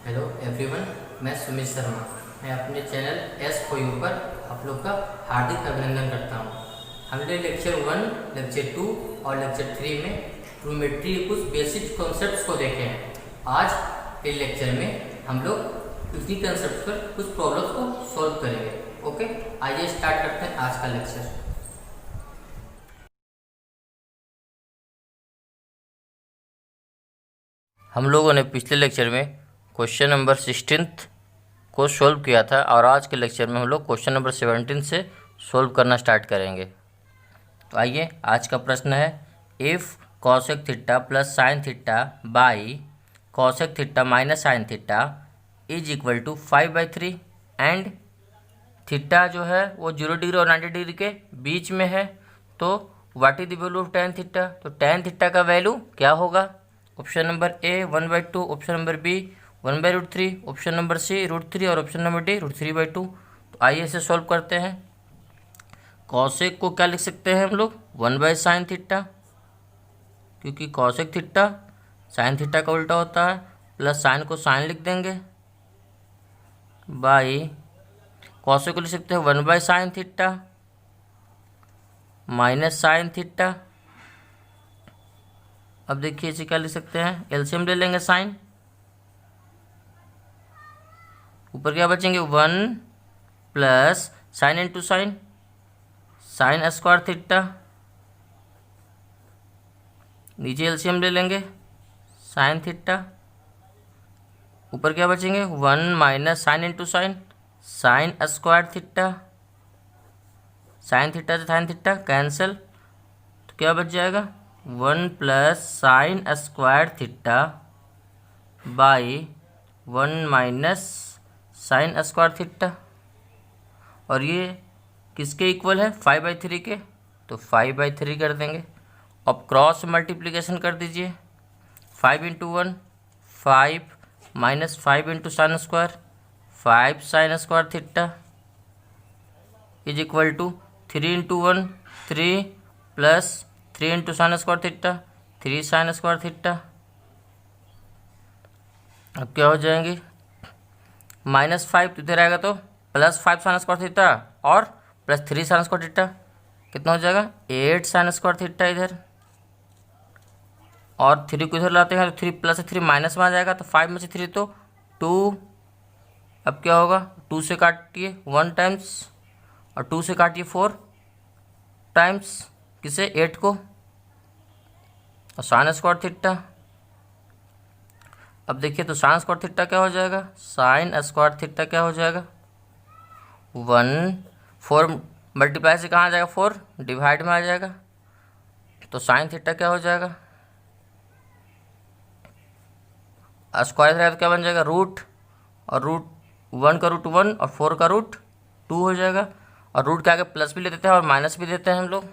Hello everyone, मैं सुमित शर्मा। मैं अपने चैनल एस फॉर यू पर आप लोग का हार्दिक अभिनंदन करता हूँ। हमने लेक्चर 1, लेक्चर 2 और लेक्चर 3 में ट्रिग्नोमेट्री के कुछ बेसिक कॉन्सेप्ट्स को देखे हैं। आज के लेक्चर में हम लोग इसी कॉन्सेप्ट पर कुछ प्रॉब्लम्स को सॉल्व करेंगे। ओके, आइए स्टार्ट करते हैं आज का लेक्चर। हम लोगों ने पिछले लेक्चर में क्वेश्चन नंबर 16 को सॉल्व किया था और आज के लेक्चर में हम लोग क्वेश्चन नंबर 17 से सॉल्व करना स्टार्ट करेंगे। तो आइए, आज का प्रश्न है if cosec theta plus sine theta by cosec theta minus sine theta is equal to 5/3 and theta जो है वो 0 डिग्री और 90 डिग्री के बीच में है, तो what is the value of tan theta. तो टेन थीटा का वैल्यू क्या होगा? Option number A 1/2, option number B 1/√3, option number C √3 और ऑप्शन नंबर डी √3/2। तो आइए इसे सॉल्व करते हैं। कॉसेक को क्या लिख सकते हैं हम लोग? 1/sin थीटा, क्योंकि कॉसेक थीटा साइन थीटा का उल्टा होता है, प्लस साइन को साइन लिख देंगे, बाई कॉसेक को लिख सकते हैं 1/sin theta minus sine theta. अब देखिए इसे क्या लिख सकते हैं, एलसीएम ले लेंगे साइन, ऊपर क्या बचेंगे 1 plus sign into sign, sign square theta, नीचे एलसीएम ले लेंगे साइन थीटा, ऊपर क्या बचेंगे 1 minus sign into sign, sign square theta, sine theta से साइन थीटा कैंसिल, तो क्या बच जाएगा 1 plus sign square theta by 1 minus sign square theta. और ये किसके इक्वल है? 5/3 के, तो 5/3 कर देंगे। अब क्रॉस मल्टीप्लिकेशन कर दीजिए, 5 into 1 5 minus 5 into sine square 5 sine square theta is equal to 3 into 1 3 plus 3 into sine square theta 3 sine square theta. अब क्या हो जाएंगे -5 तो इधर आएगा, तो +5 साइन स्क्वायर थीटा और प्लस 3 साइन स्क्वायर थीटा, कितना हो जाएगा 8 साइन स्क्वायर थीटा इधर, और 3 को इधर लाते हैं तो 3 प्लस 3 माइनस में आ जाएगा, तो 5 में से 3 तो 2। अब क्या होगा 2 से काटिए 1 टाइम्स और 2 से काटिए 4 टाइम्स, किसे 8 को, और साइन स्क्वायर थीटा। अब देखिए तो साइन स्क्वायर थीटा क्या हो जाएगा, साइन स्क्वायर थीटा क्या हो जाएगा 1 4 मल्टीप्लाई से कहाँ आ जाएगा 4 डिवाइड में आ जाएगा, तो साइन थीटा क्या हो जाएगा स्क्वायर रहेगा तो क्या बन जाएगा रूट, और √1 का √1 और 4 का √2 हो जाएगा। और रूट के आगे प्लस भी ले देते हैं और माइनस भी देते हैं हम लोग,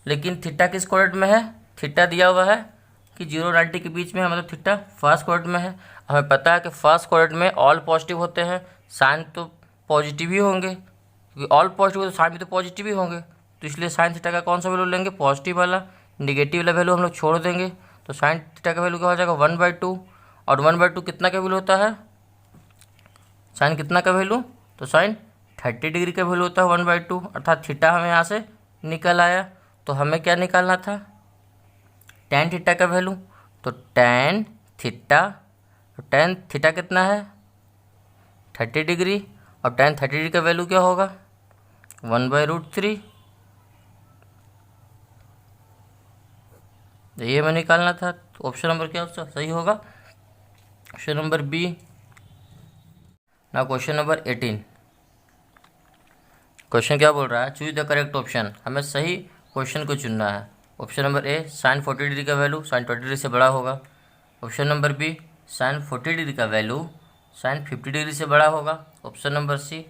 लेकिन थीटा किस कोऑर्डिनेट में है? थीटा दिया हुआ है कि 0 90 के बीच में है, मतलब थीटा फर्स्ट कोऑर्डिनेट में है। हमें पता है कि फर्स्ट कोऑर्डिनेट में ऑल पॉजिटिव होते हैं, साइन तो पॉजिटिव ही होंगे, क्योंकि ऑल पॉजिटिव तो साइन भी तो पॉजिटिव ही होंगे, तो इसलिए साइन थीटा का कौन सा वैल्यू लेंगे? पॉजिटिव वाला। निगेटिव वाला वैल्यू हम लोग छोड़ देंगे, तो साइन थीटा का वैल्यू क्या हो जाएगा 1/2, और 1/2 कितना का वैल्यू होता है? साइन कितना का वैल्यू? तो साइन 30 डिग्री का वैल्यू होता है 1/2, अर्थात थीटा हमें यहाँ से निकल आया। तो हमें क्या निकालना था? टेन थीटा का वैल्यू। तो टेन थीटा, तो टेन थीटा कितना है 30 डिग्री, और टेन 30 डिग्री का वैल्यू क्या होगा 1/√3। ये हमें निकालना था, तो ऑप्शन नंबर क्या सही होगा? Option number B. ना क्वेश्चन नंबर 18, क्वेश्चन क्या बोल रहा है? चूज द करेक्ट ऑप्शन, हमें सही क्वेश्चन को चुनना है। Option number A sine 40 degree का वैल्यू साइन 20 डिग्री से बड़ा होगा। Option number B sine 40 degree का वैल्यू साइन 50 डिग्री से बड़ा होगा। Option number C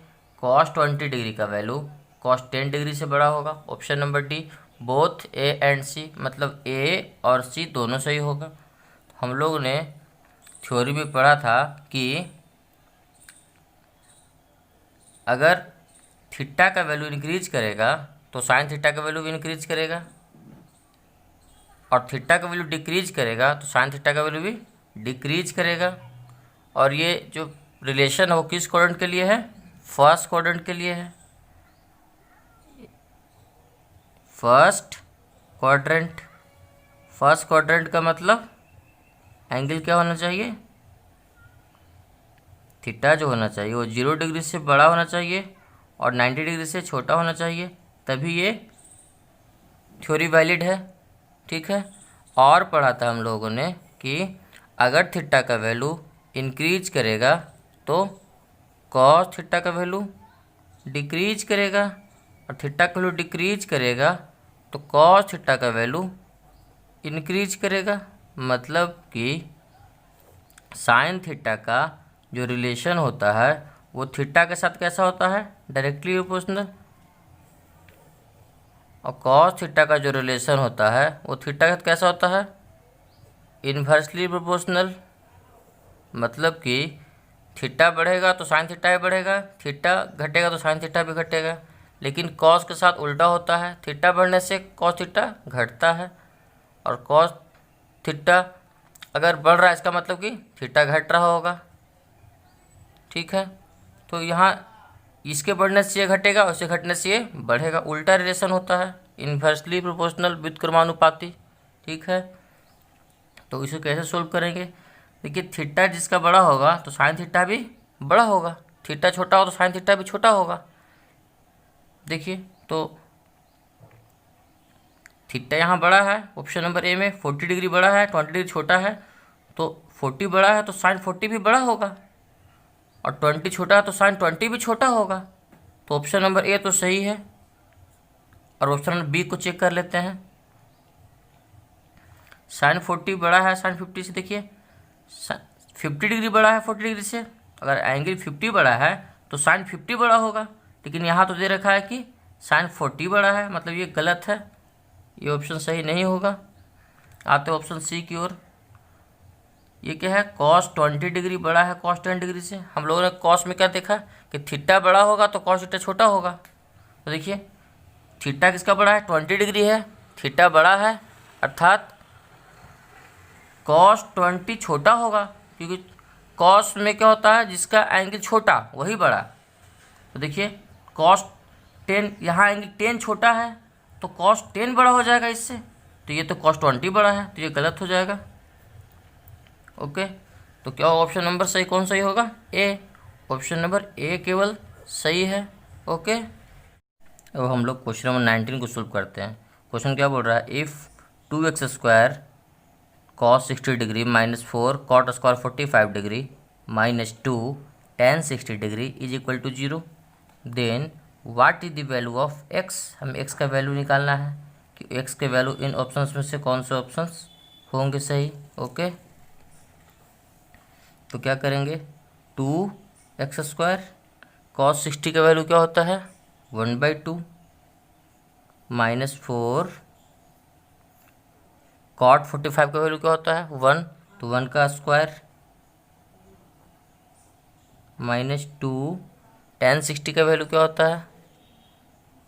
cos 20 degree का वैल्यू कॉस 10 डिग्री से बड़ा होगा। Option number D both A and C, मतलब ए और सी दोनों सही होगा। हम लोग ने थ्योरी में पढ़ा था कि अगर थीटा का वैल्यू इंक्रीज करेगा तो साइन थीटा का वैल्यू भी इंक्रीज करेगा, और थीटा का वैल्यू डिक्रीज करेगा तो साइन थीटा का वैल्यू भी डिक्रीज करेगा। और ये जो रिलेशन है वो किस क्वाड्रेंट के लिए है? फर्स्ट क्वाड्रेंट के लिए है। फर्स्ट क्वाड्रेंट, फर्स्ट क्वाड्रेंट का मतलब एंगल क्या होना चाहिए? थीटा जो होना चाहिए वो 0 डिग्री से बड़ा होना चाहिए और 90 डिग्री से छोटा होना चाहिए, तभी ये थ्योरी वैलिड है। ठीक है। और पढ़ा था हम लोगों ने कि अगर थीटा का वैल्यू इंक्रीज करेगा तो कॉस थीटा का वैल्यू डिक्रीज करेगा, और थीटा का वैल्यू डिक्रीज करेगा तो कॉस थीटा का वैल्यू इंक्रीज करेगा। मतलब कि साइन थीटा का जो रिलेशन होता है वो थीटा के साथ कैसा होता है? Directly proportional. और कॉस थीटा का जो रिलेशन होता है वो थीटा के साथ कैसा होता है? Inversely proportional. मतलब कि थीटा बढ़ेगा तो साइन थीटा भी बढ़ेगा, थीटा घटेगा तो साइन थीटा भी घटेगा। लेकिन कॉस के साथ उल्टा होता है, थीटा बढ़ने से कॉस थीटा घटता है, और कॉस थीटा अगर बढ़ रहा है इसका मतलब कि थीटा घट रहा होगा। ठीक है। तो यहाँ इसके बढ़ने से ये घटेगा, उससे घटने से ये बढ़ेगा, उल्टा रिलेशन होता है, इन्वर्सली प्रोपोर्शनल व्युत्क्रमानुपाती। ठीक है। तो इसे कैसे सोल्व करेंगे? देखिए थीटा जिसका बड़ा होगा तो साइन थीटा भी बड़ा होगा, थीटा छोटा हो तो साइन थीटा भी छोटा होगा। देखिए तो थीटा यहाँ बड़ा है, ऑप्शन नंबर ए में 40 डिग्री बड़ा है, 20 डिग्री छोटा है, तो 40 बड़ा है तो साइन 40 भी बड़ा होगा, और 20 छोटा है तो साइन 20 भी छोटा होगा। तो ऑप्शन नंबर ए तो सही है। और ऑप्शन नंबर बी को चेक कर लेते हैं। साइन 40 बड़ा है साइन 50 से, देखिए 50 डिग्री बड़ा है 40 डिग्री से, अगर एंगल 50 बड़ा है तो साइन 50 बड़ा होगा। लेकिन यहाँ तो दे रखा है कि साइन 40 बड़ा है, मतलब ये गलत है, ये ऑप्शन सही नहीं होगा। आते ऑप्शन सी की ओर। ये क्या है? कॉस 20 डिग्री बड़ा है कॉस 10 डिग्री से। हम लोगों ने कॉस में क्या देखा कि थीटा बड़ा होगा तो कॉस थीटा छोटा होगा। तो देखिए थीटा किसका बड़ा है? 20 डिग्री है, थीटा बड़ा है, अर्थात कॉस 20 छोटा होगा, क्योंकि कॉस में क्या होता है? जिसका एंगल छोटा वही बड़ा। तो देखिए कॉस 10, यहाँ एंगल 10 छोटा है तो कॉस 10 बड़ा हो जाएगा इससे, तो ये तो कॉस 20 बड़ा है, तो ये गलत हो जाएगा। ओके। तो क्या ऑप्शन नंबर सही कौन सही होगा? ए। ऑप्शन नंबर ए केवल सही है। ओके। अब हम लोग क्वेश्चन नंबर 19 को सोल्व करते हैं। क्वेश्चन क्या बोल रहा है? If 2x² cos 60 degree -4 cot square 45 degree -2 tan 60 degree is equal to 0, then what is the value of x। हमें x का वैल्यू निकालना है कि x के वैल्यू इन ऑप्शंस में से कौन से ऑप्शंस होंगे सही। ओके। तो क्या करेंगे? 2x² cos 60 का वैल्यू क्या होता है? 1/2 -4 cot 45 का वैल्यू क्या होता है? 1, तो 1 का स्क्वायर -2 tan 60 का वैल्यू क्या होता है?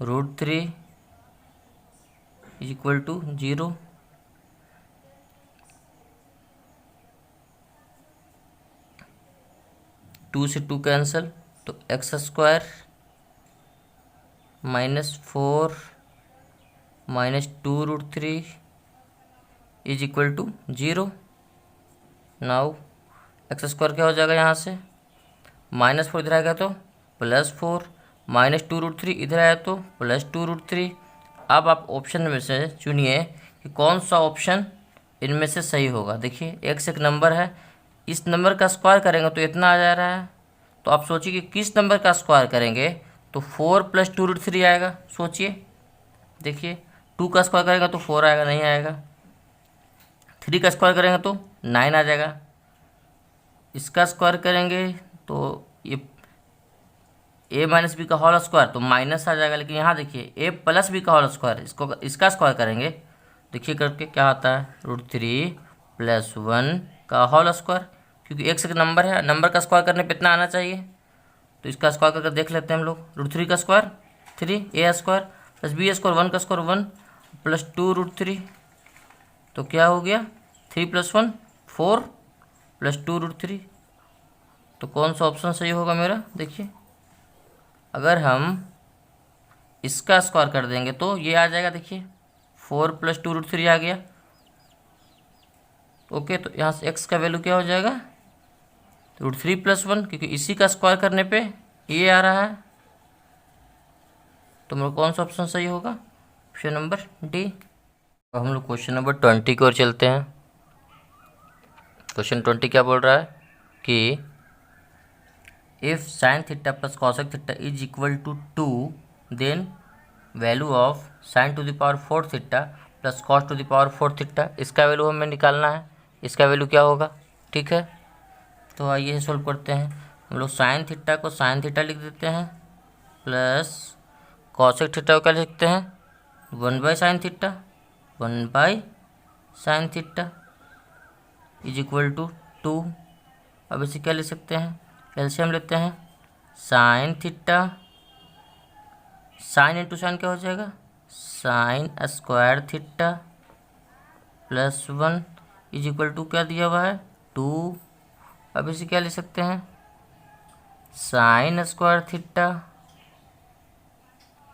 √3 इज इक्वल टू 0। टू से 2 कैंसिल, तो x² -4 -2 √3 is equal to 0। Now x² क्या हो जाएगा? यहाँ से -4 इधर आएगा तो +4, -2 √3 इधर आया तो +2 √3। अब आप ऑप्शन में से चुनिए कि कौन सा ऑप्शन इनमें से सही होगा। देखिए x एक नंबर है, इस नंबर का स्क्वायर करेंगे तो इतना आ जा रहा है, तो आप सोचिए कि किस नंबर का स्क्वायर करेंगे तो 4 + 2 √3 आएगा। सोचिए, देखिए 2 का स्क्वायर करेंगे तो 4 आएगा, नहीं आएगा। 3 का स्क्वायर करेंगे तो 9 आ जाएगा। इसका स्क्वायर करेंगे तो ये a - b का होल स्क्वायर तो माइनस आ जाएगा। लेकिन यहाँ देखिए a + b का होल स्क्वायर, इसका स्क्वायर करेंगे, देखिए करके क्या आता है? √3 + 1 का होल स्क्वायर, क्योंकि x एक नंबर है, नंबर का स्क्वायर करने पे इतना आना चाहिए। तो इसका स्क्वायर करके देख लेते हैं हम लोग। √3 का स्क्वायर 3, a² + b² 1 का स्क्वायर 1 + 2 √3, तो क्या हो गया? 3 + 1 4 + 2 √3। तो कौन सा ऑप्शन सही होगा मेरा? देखिए, अगर हम इसका स्क्वायर कर देंगे तो ये आ जाएगा, देखिए 4 + 2√3 आ गया। ओके, तो यहाँ से x का वैल्यू क्या हो जाएगा? √3 + 1, क्योंकि इसी का स्क्वायर करने पे ये आ रहा है। तो मेरा कौन सा ऑप्शन सही होगा? Option number D. अब हम लोग क्वेश्चन नंबर 20 की ओर चलते हैं। क्वेश्चन 20 क्या बोल रहा है कि if sin theta plus cosec theta is equal to 2, then value of sin to the power 4 theta plus cos to the power 4 theta, इसका वैल्यू हमें निकालना है। इसका वैल्यू क्या होगा? ठीक है, तो आइए सोल्व करते हैं। हम लोग sin थीटा को sin थीटा लिख देते हैं, प्लस cosec थीटा को क्या लिखते हैं? 1/sin theta, 1/sin theta is equal to 2। अब इसे क्या लिख सकते हैं? एलसीएम लेते हैं। sin theta, sine into sine क्या हो जाएगा? sin square theta plus 1 is equal to क्या दिया हुआ है? 2। अब इसे क्या लिख सकते हैं? sin square theta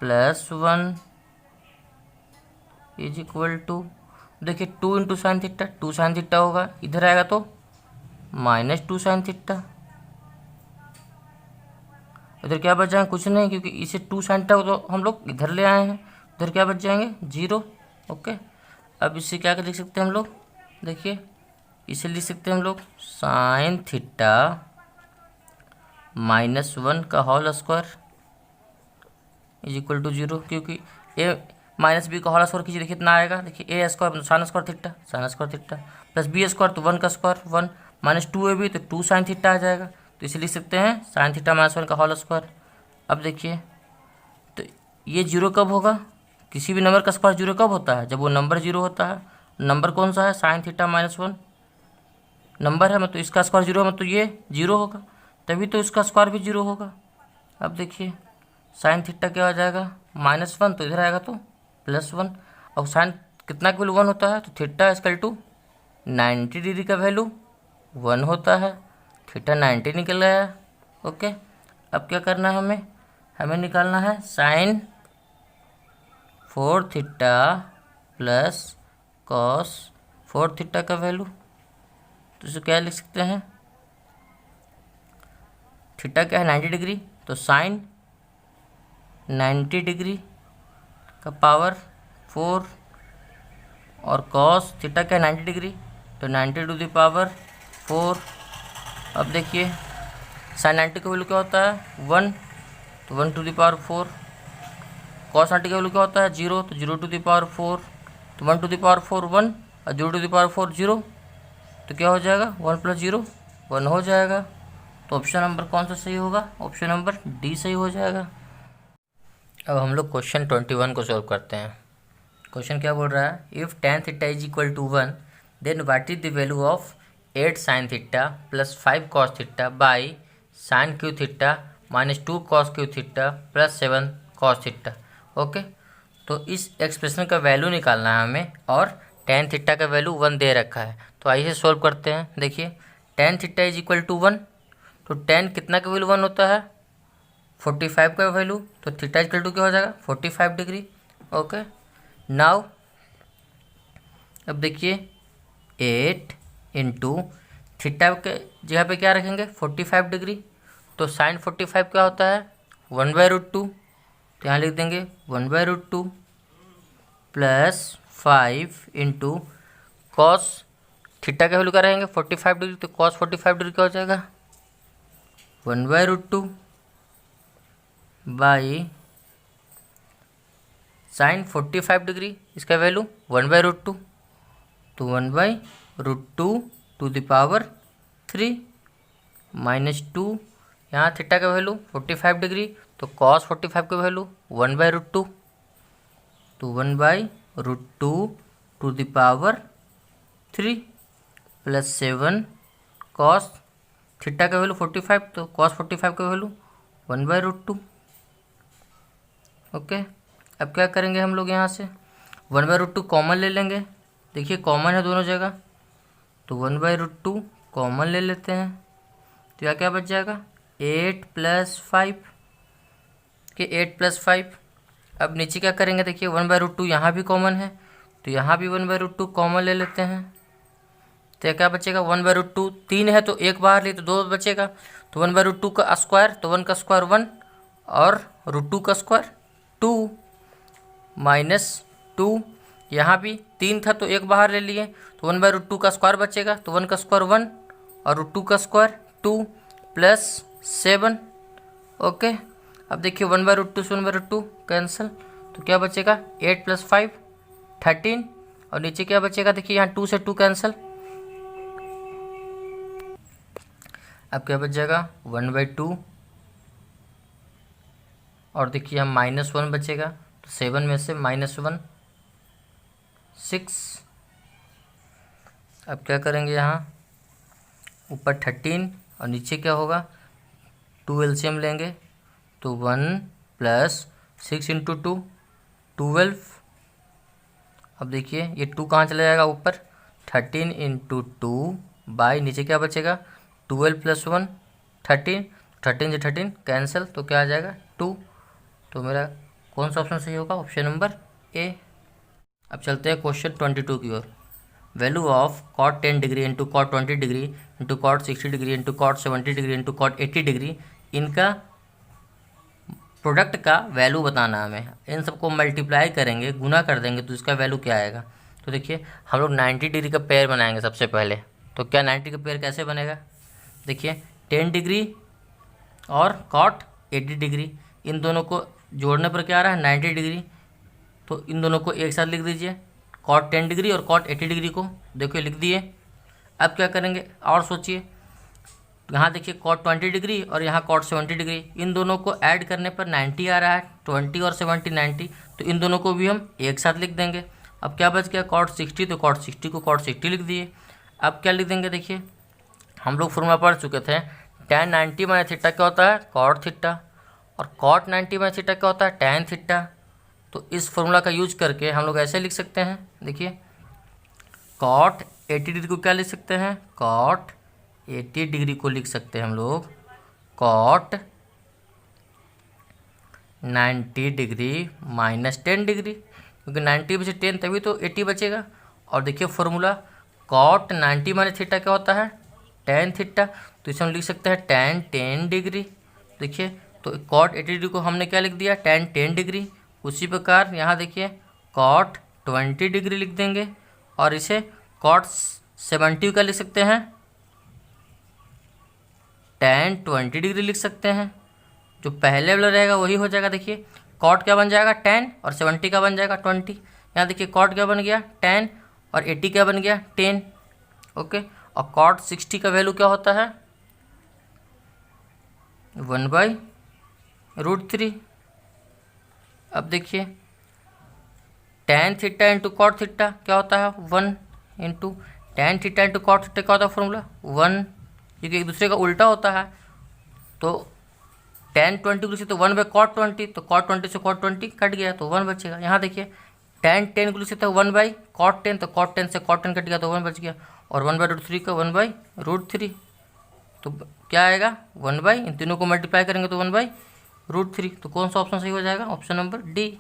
plus 1 is equal to, देखिए 2 into sine theta, 2 sine theta होगा, इधर आएगा तो -2 साइन थीटा। इधर क्या बच जाएंगे? कुछ नहीं, क्योंकि इसे 2 साइन थीटा तो हम लोग इधर ले आए हैं। इधर क्या बच जाएंगे? 0। ओके, अब इसे क्या लिख सकते हैं हम लोग? देखिए, इसे लिख सकते हैं हम लोग साइन थीटा -1 का whole square is equal to 0, क्योंकि ए -b का होल स्क्वायर कीजिए, देखिए इतना आएगा। देखिए a square sine square theta, sine square theta plus b square तो 1 का स्क्वायर 1 -2 है भी तो 2 साइन थीटा आ जाएगा। तो इसे लिख सकते हैं साइन थीटा -1 का होल स्क्वायर। अब देखिए, तो ये 0 कब होगा? किसी भी नंबर का स्क्वायर 0 कब होता है? जब वो नंबर 0 होता है। नंबर कौन सा है? साइन थीटा -1 नंबर है, मतलब इसका स्क्वायर 0 है, मतलब ये 0 होगा, तभी तो इसका स्क्वायर भी 0 होगा। अब देखिए, साइन थीटा क्या हो जाएगा? -1, तो इधर आएगा तो +1। और साइन कितना का वैल्यू 1 होता है? तो थीटा इक्वल टू 90 डिग्री का वैल्यू 1 होता है। थीटा 90 निकल आया। ओके, अब क्या करना है हमें? हमें निकालना है sine 4 theta plus cos 4 theta का वैल्यू। तो इसे क्या लिख सकते हैं? थीटा क्या है? 90 डिग्री, तो साइन 90 डिग्री का पावर 4 और कॉस थीटा क्या है? 90 डिग्री, तो 90 टू द पावर 4। अब देखिए, साइन 90 का वैल्यू क्या होता है? 1, तो 1 टू द पावर 4। कॉस 90 का वैल्यू क्या होता है? 0, तो 0 टू द पावर 4। तो 1 टू द पावर 4 1 और 0 टू द पावर 4 0, तो क्या हो जाएगा? 1 + 0 1 हो जाएगा। तो ऑप्शन नंबर कौन सा सही होगा? ऑप्शन नंबर डी सही हो जाएगा। अब हम लोग क्वेश्चन 21 को सॉल्व करते हैं। क्वेश्चन क्या बोल रहा है? If tan theta is equal to 1, then what is the value of 8 sin theta plus 5 cos theta by sin cube theta -2 cos cube theta plus 7 cos theta. Okay, तो इस expression का value निकालना है हमें, और tan थीटा का value 1 दे रखा है। तो आइए सोल्व करते हैं। देखिए, tan theta is equal to 1, तो tan कितना का वैल्यू 1 होता है? 45 का वैल्यू, तो थीटा इक्वल टू क्या हो जाएगा? 45 डिग्री। ओके, नाउ अब देखिए, 8 इंटू थीटा के जगह पे क्या रखेंगे? 45 डिग्री, तो साइन 45 क्या होता है? 1/√2, तो यहाँ लिख देंगे 1/√2 प्लस 5 इंटू कॉस थीटा का वैल्यू क्या रहेंगे? 45 डिग्री, तो कॉस 45 डिग्री क्या हो जाएगा? 1/√2 बाई साइन 45 डिग्री, इसका वैल्यू 1/√2, तो 1/√2 टू द पावर 3 -2। यहाँ थीटा का वैल्यू 45 डिग्री, तो कॉस 45 का वैल्यू 1/√2, तो 1/√2 to the power 3 plus 7 cos theta का वैल्यू 45, तो कॉस 45 का वैल्यू 1/√2। ओके, अब क्या करेंगे हम लोग? यहाँ से 1/√2 कॉमन ले लेंगे। देखिए, कॉमन है दोनों जगह, तो 1/√2 कॉमन ले लेते हैं। तो यहाँ क्या बच जाएगा 8+5 के 8+5। अब नीचे क्या करेंगे, देखिए 1/√2 यहाँ भी कॉमन है, तो यहाँ भी 1/√2 कॉमन ले लेते हैं। तो क्या बचेगा 1/√2, 3 है तो एक बाहर ले तो 2 बचेगा, तो 1/√2 का स्क्वायर, तो 1 का स्क्वायर 1 और √2 का स्क्वायर 2 -2। यहाँ भी 3 था तो एक बाहर ले लिए, तो 1/√2 का स्क्वायर बचेगा, तो 1 का स्क्वायर 1 और √2 का स्क्वायर 2 +7। ओके, अब देखिए 1/√2 से 1/√2 कैंसिल, तो क्या बचेगा 8+5 13, और नीचे क्या बचेगा, देखिए यहाँ 2 से 2 कैंसिल। अब क्या बच जाएगा 1/2, और देखिए हम -1 बचेगा, तो 7 में से -1 6। अब क्या करेंगे, यहाँ ऊपर 13 और नीचे क्या होगा 2 एलसीएम लेंगे, तो 1 + 6 × 2 12। अब देखिए ये 2 कहाँ चला जाएगा ऊपर, 13 × 2 बाई नीचे क्या बचेगा 12 + 1 13, 13 से 13 कैंसिल, तो क्या आ जाएगा 2। तो मेरा कौन सा ऑप्शन सही होगा, ऑप्शन नंबर ए। अब चलते हैं क्वेश्चन 22 की ओर। Value of cot 10 degree into cot 20 degree into cot 60 degree into cot 70 degree into cot 80 degree, इनका प्रोडक्ट का वैल्यू बताना हमें। इन सबको मल्टीप्लाई करेंगे, गुना कर देंगे, तो इसका वैल्यू क्या आएगा। तो देखिए हम लोग 90 डिग्री का पेयर बनाएंगे सबसे पहले। तो क्या 90 का पेयर कैसे बनेगा, देखिए 10 डिग्री और cot 80 डिग्री, इन दोनों को जोड़ने पर क्या आ रहा है 90 डिग्री, तो इन दोनों को एक साथ लिख दीजिए, cot 10 डिग्री और cot 80 डिग्री को देखिए लिख दिए। अब क्या करेंगे और सोचिए, यहाँ देखिए cot 20 डिग्री और यहाँ cot 70 डिग्री, इन दोनों को ऐड करने पर 90 आ रहा है, 20 और 70 90, तो इन दोनों को भी हम एक साथ लिख देंगे। अब क्या बच गया cot 60, तो cot 60 को cot 60 लिख दिए। अब क्या लिख देंगे, देखिए हम लोग फॉर्मूला पढ़ चुके थे, tan 90 - थीटा क्या होता है cot थीटा, और cot 90 - थीटा क्या होता है tan थीटा। तो इस फॉर्मूला का यूज करके हम लोग ऐसे लिख सकते हैं, देखिए cot 80 डिग्री को क्या लिख सकते हैं, cot 80 डिग्री को लिख सकते हैं हम लोग cot 90 डिग्री -10 डिग्री, क्योंकि 90 में से 10 तभी तो 80 बचेगा। और देखिए फॉर्मूला cot 90 - थीटा क्या होता है tan थीटा, तो इसे हम लिख सकते हैं tan 10 डिग्री। देखिए तो cot 80 डिग्री को हमने क्या लिख दिया tan 10 डिग्री। उसी प्रकार यहाँ देखिए cot 20 डिग्री लिख देंगे, और इसे cot 70 का लिख सकते हैं tan 20 डिग्री लिख सकते हैं। जो पहले वाला रहेगा वही हो जाएगा, देखिए cot क्या बन जाएगा tan और 70 का बन जाएगा 20। यहाँ देखिए cot क्या बन गया tan और 80 क्या बन गया 10। ओके, और cot 60 का वैल्यू क्या होता है 1/√3। अब देखिए tan theta into cot theta क्या होता है 1 into tan theta into cot theta क्या होता है फॉर्मूला 1, क्योंकि एक दूसरे का उल्टा होता है। तो tan 20 को लिख सकते 1/cot 20, तो cot 20 से cot 20 कट गया तो 1 बचेगा। यहाँ देखिए tan 10 को लिख सकते 1/cot 10, तो cot 10 से cot 10 कट गया तो 1 बच गया, और 1/√3 का 1/√3, तो क्या आएगा 1 इन तीनों को मल्टीप्लाई करेंगे तो 1/√3। तो कौन सा ऑप्शन सही हो जाएगा, ऑप्शन नंबर डी।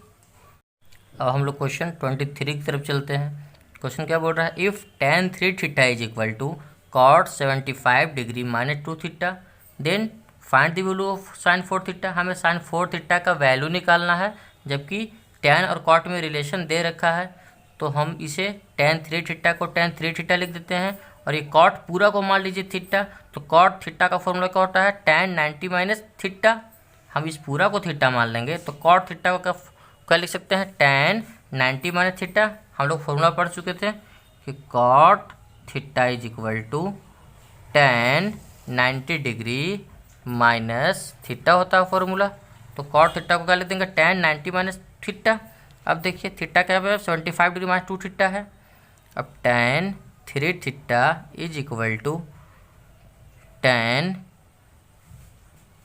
अब हम लोग क्वेश्चन 23 की तरफ चलते हैं। क्वेश्चन क्या बोल रहा है, if tan 3 theta is equal to cot 75 degree -2 theta, then find the value of sin 4 theta. हमें sin 4 थीटा का वैल्यू निकालना है, जबकि tan और cot में रिलेशन दे रखा है, तो हम इसे tan 3 थीटा को tan 3 थीटा लिख देते हैं, और ये cot पूरा को मान लीजिए थीटा, तो cot थीटा का फॉर्मूला क्या होता है tan 90 - थीटा। हम इस पूरा को थीटा मान लेंगे, तो cot थीटा को क्या लिख सकते हैं tan 90 - थीटा। हम लोग फॉर्मूला पढ़ चुके थे कि cot theta is equal to tan 90 degree minus theta होता है फॉर्मूला, तो cot थीटा को क्या लिख देंगे tan 90 - थीटा। अब देखिए थीटा क्या है 75 डिग्री -2 थीटा है। अब tan 3 theta is equal to tan,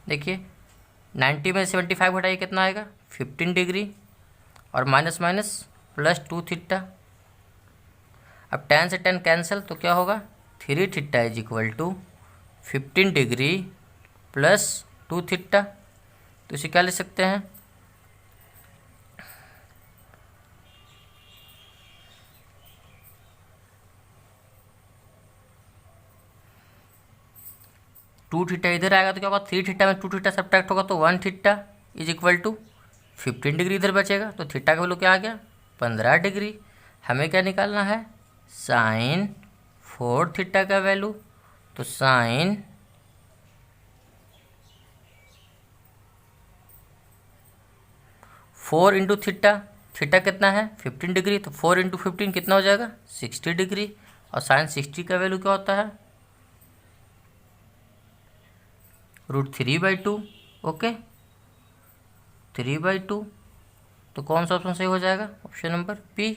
देखिए 90 में 75 घटाइए कितना आएगा 15 डिग्री, और माइनस माइनस +2 थीटा। अब tan से tan कैंसिल, तो क्या होगा 3 theta is equal to 15 degree plus 2 theta. तो इसे क्या ले सकते हैं, टू थीटा इधर आएगा तो क्या होगा, 3 थीटा में 2 थीटा सब्ट्रैक्ट होगा तो 1 theta is equal to 15 degree इधर बचेगा। तो थीटा का वैल्यू क्या आ गया, 15 डिग्री। हमें क्या निकालना है, साइन 4 थीटा का वैल्यू। तो साइन 4 इंटू थीटा, थीटा कितना है 15 डिग्री, तो 4 इंटू 15 कितना हो जाएगा 60 डिग्री। और साइन 60 का वैल्यू क्या होता है, √3/2। ओके, 3/2। तो कौन सा ऑप्शन सही हो जाएगा, ऑप्शन नंबर बी।